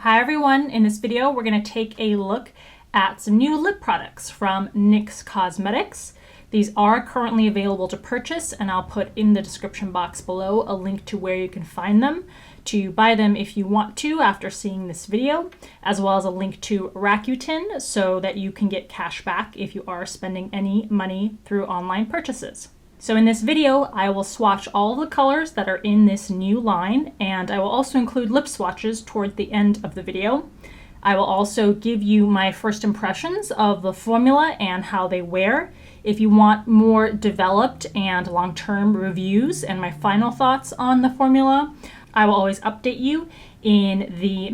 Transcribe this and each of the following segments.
Hi everyone, in this video we're going to take a look at some new lip products from NYX Cosmetics. These are currently available to purchase, and I'll put in the description box below a link to where you can find them to buy them if you want to after seeing this video, as well as a link to Rakuten so that you can get cash back if you are spending any money through online purchases. So in this video, I will swatch all of the colors that are in this new line, and I will also include lip swatches toward the end of the video. I will also give you my first impressions of the formula and how they wear. If you want more developed and long-term reviews and my final thoughts on the formula, I will always update you in the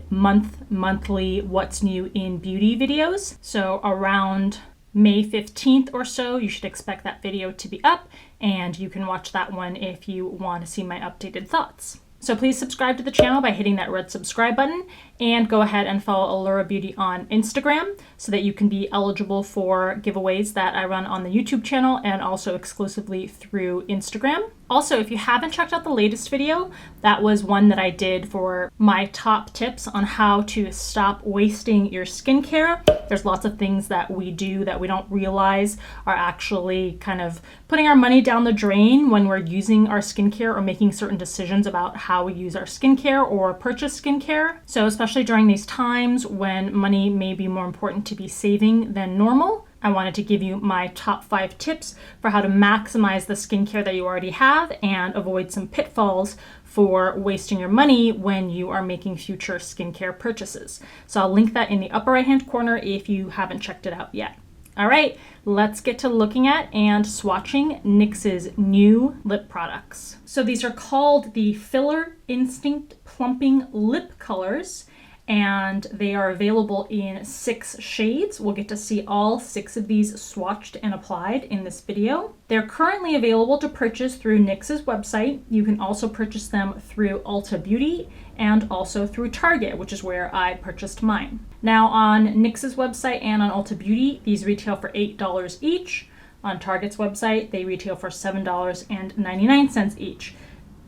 monthly What's New in Beauty videos. So around May 15th or so, you should expect that video to be up, and you can watch that one if you want to see my updated thoughts. So please subscribe to the channel by hitting that red subscribe button, and go ahead and follow Allura Beauty on Instagram so that you can be eligible for giveaways that I run on the YouTube channel and also exclusively through Instagram. Also, if you haven't checked out the latest video, that was one that I did for my top tips on how to stop wasting your skincare. There's lots of things that we do that we don't realize are actually kind of putting our money down the drain when we're using our skincare or making certain decisions about how we use our skincare or purchase skincare. So especially during these times when money may be more important to be saving than normal, I wanted to give you my top 5 tips for how to maximize the skincare that you already have and avoid some pitfalls for wasting your money when you are making future skincare purchases. So I'll link that in the upper right hand corner if you haven't checked it out yet. All right, let's get to looking at and swatching NYX's new lip products. So these are called the Filler Instinct Plumping Lip Colors, and they are available in 6 shades. We'll get to see all 6 of these swatched and applied in this video. They're currently available to purchase through NYX's website. You can also purchase them through Ulta Beauty and also through Target, which is where I purchased mine. Now on NYX's website and on Ulta Beauty, these retail for $8 each. On Target's website, they retail for $7.99 each.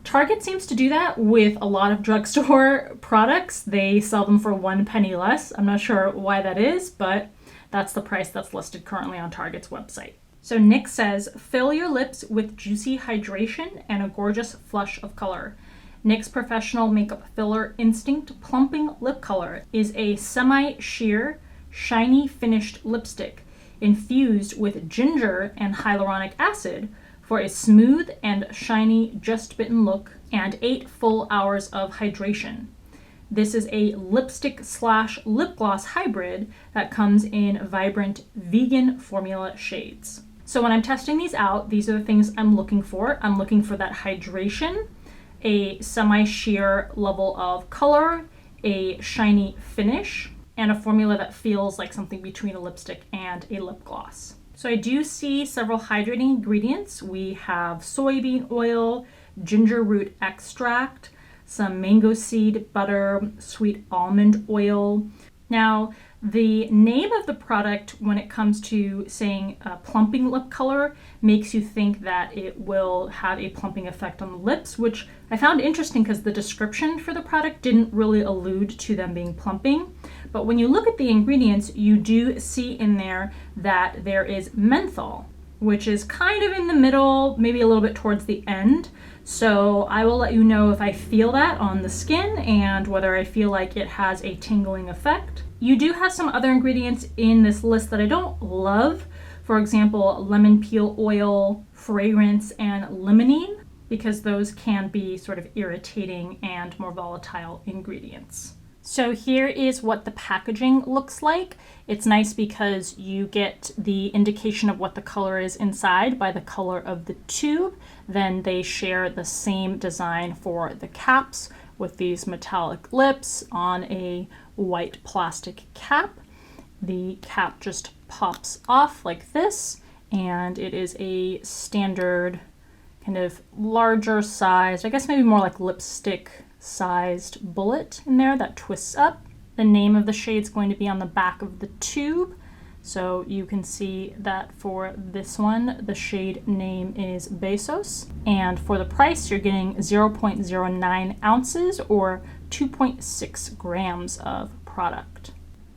Target seems to do that with a lot of drugstore products. They sell them for 1 penny less. I'm not sure why that is, but that's the price that's listed currently on Target's website. So NYX says, fill your lips with juicy hydration and a gorgeous flush of color. NYX Professional Makeup Filler Instinct Plumping Lip Color is a semi-sheer, shiny finished lipstick infused with ginger and hyaluronic acid for a smooth and shiny just bitten look and 8 full hours of hydration. This is a lipstick/lip gloss hybrid that comes in vibrant vegan formula shades. So when I'm testing these out, these are the things I'm looking for. I'm looking for that hydration, a semi-sheer level of color, a shiny finish, and a formula that feels like something between a lipstick and a lip gloss. So I do see several hydrating ingredients. We have soybean oil, ginger root extract, some mango seed butter, sweet almond oil. Now, the name of the product, when it comes to saying plumping lip color, makes you think that it will have a plumping effect on the lips, which I found interesting because the description for the product didn't really allude to them being plumping. But when you look at the ingredients, you do see in there that there is menthol, which is kind of in the middle, maybe a little bit towards the end. So I will let you know if I feel that on the skin and whether I feel like it has a tingling effect. You do have some other ingredients in this list that I don't love. For example, lemon peel oil, fragrance, and limonene, because those can be sort of irritating and more volatile ingredients. So here is what the packaging looks like. It's nice because you get the indication of what the color is inside by the color of the tube. Then they share the same design for the caps with these metallic lips on a white plastic cap. The cap just pops off like this, and it is a standard kind of larger size, I guess maybe more like lipstick sized bullet in there that twists up. The name of the shade is going to be on the back of the tube. So you can see that for this one, the shade name is Besos. And for the price, you're getting 0.09 ounces or 2.6 grams of product.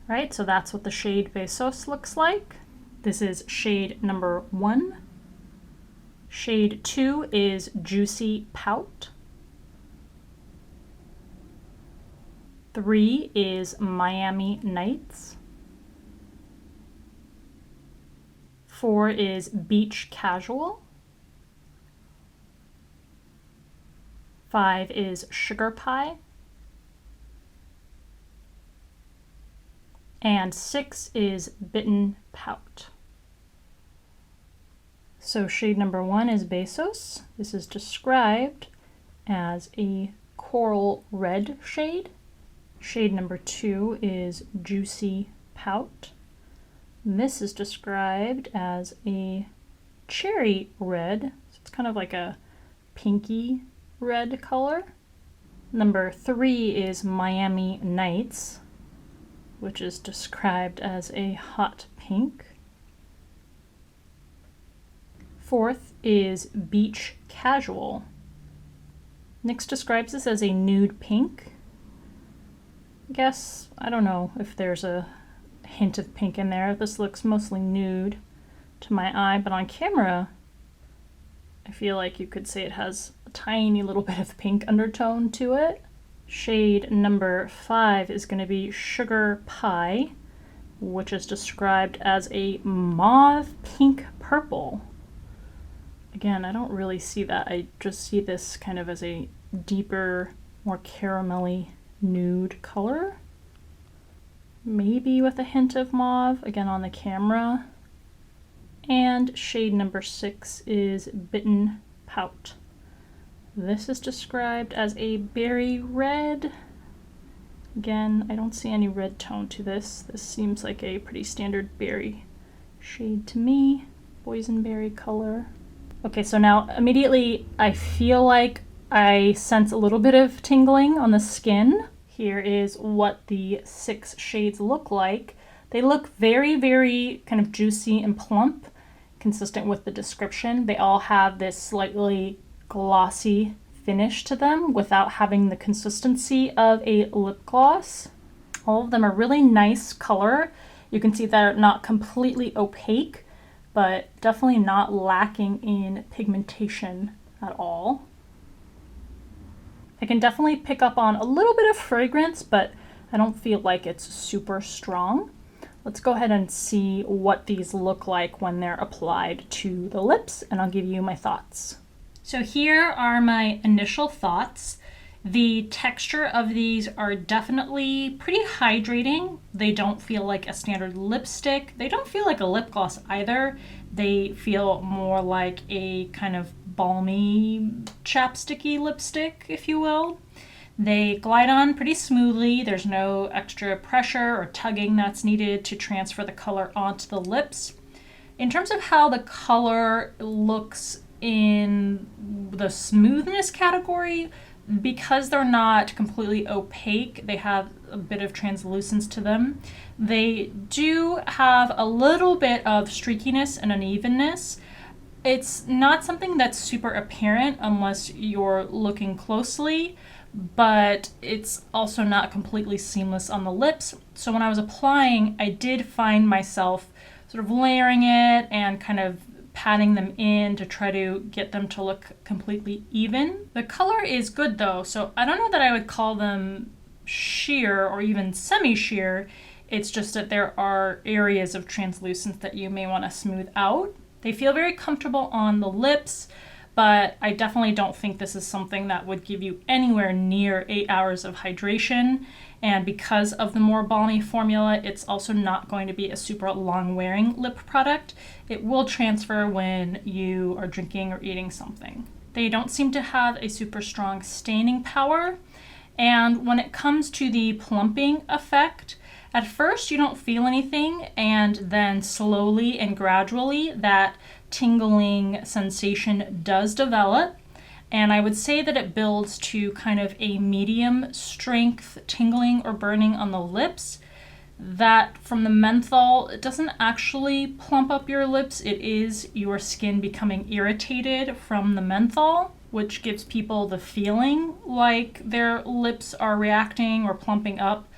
All right, so that's what the shade Besos looks like. This is shade number 1. Shade 2 is Juicy Pout. 3 is Miami Nights. 4 is Beach Casual. 5 is Sugar Pie. And 6 is Bitten Pout. So shade number 1 is Besos. This is described as a coral red shade. Shade number 2 is Juicy Pout. This is described as a cherry red. So it's kind of like a pinky red color. Number 3 is Miami Nights, which is described as a hot pink. 4th is Beach Casual. NYX describes this as a nude pink. I guess, I don't know if there's a hint of pink in there. This looks mostly nude to my eye, but on camera, I feel like you could say it has a tiny little bit of pink undertone to it. Shade number 5 is going to be Sugar Pie, which is described as a mauve pink purple. Again, I don't really see that. I just see this kind of as a deeper, more caramelly nude color. Maybe with a hint of mauve, again on the camera. And shade number 6 is Bitten Pout. This is described as a berry red. Again, I don't see any red tone to this. This seems like a pretty standard berry shade to me. Boysenberry color. Okay, so now immediately I feel like I sense a little bit of tingling on the skin. Here is what the 6 shades look like. They look very, very kind of juicy and plump, consistent with the description. They all have this slightly glossy finish to them without having the consistency of a lip gloss. All of them are really nice color. You can see they're not completely opaque, but definitely not lacking in pigmentation at all. I can definitely pick up on a little bit of fragrance, but I don't feel like it's super strong. Let's go ahead and see what these look like when they're applied to the lips, and I'll give you my thoughts. So here are my initial thoughts. The texture of these are definitely pretty hydrating. They don't feel like a standard lipstick. They don't feel like a lip gloss either. They feel more like a kind of balmy, chapsticky lipstick, if you will. They glide on pretty smoothly. There's no extra pressure or tugging that's needed to transfer the color onto the lips. In terms of how the color looks in the smoothness category, because they're not completely opaque, they have a bit of translucence to them. They do have a little bit of streakiness and unevenness. It's not something that's super apparent unless you're looking closely, but it's also not completely seamless on the lips. So when I was applying, I did find myself sort of layering it and kind of patting them in to try to get them to look completely even. The color is good though, so I don't know that I would call them sheer or even semi-sheer. It's just that there are areas of translucence that you may want to smooth out. They feel very comfortable on the lips, but I definitely don't think this is something that would give you anywhere near 8 hours of hydration. And because of the more balmy formula, it's also not going to be a super long wearing lip product. It will transfer when you are drinking or eating something. They don't seem to have a super strong staining power. And when it comes to the plumping effect, at first you don't feel anything, and then slowly and gradually that tingling sensation does develop. And I would say that it builds to kind of a medium strength tingling or burning on the lips. That from the menthol, it doesn't actually plump up your lips. It is your skin becoming irritated from the menthol. which gives people the feeling like their lips are reacting or plumping up,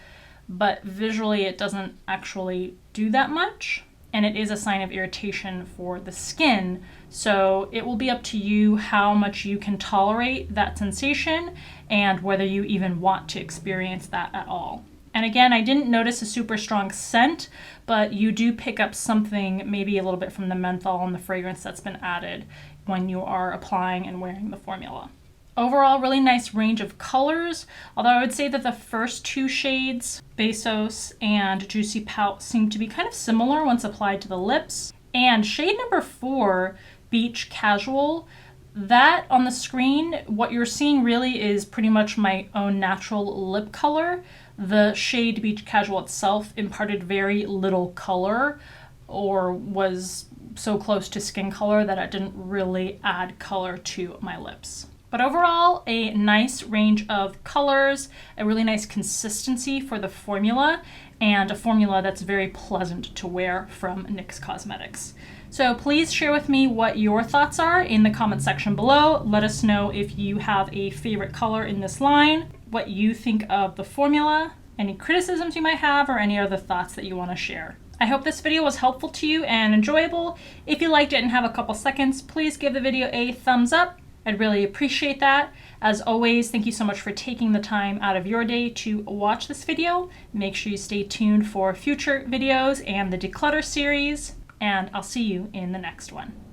but visually it doesn't actually do that much. And it is a sign of irritation for the skin. So it will be up to you how much you can tolerate that sensation and whether you even want to experience that at all. And again, I didn't notice a super strong scent, but you do pick up something, maybe a little bit from the menthol and the fragrance that's been added when you are applying and wearing the formula. Overall, really nice range of colors, although I would say that the first two shades, Bezos and Juicy Pout, seem to be kind of similar once applied to the lips. And shade number 4, Beach Casual, that on the screen, what you're seeing really is pretty much my own natural lip color. The shade Beach Casual itself imparted very little color or was so close to skin color that it didn't really add color to my lips. But overall, a nice range of colors, a really nice consistency for the formula, and a formula that's very pleasant to wear from NYX Cosmetics. So please share with me what your thoughts are in the comment section below. Let us know if you have a favorite color in this line, what you think of the formula, any criticisms you might have, or any other thoughts that you want to share. I hope this video was helpful to you and enjoyable. If you liked it and have a couple seconds, please give the video a thumbs up. I'd really appreciate that. As always, thank you so much for taking the time out of your day to watch this video. Make sure you stay tuned for future videos and the Declutter series, and I'll see you in the next one.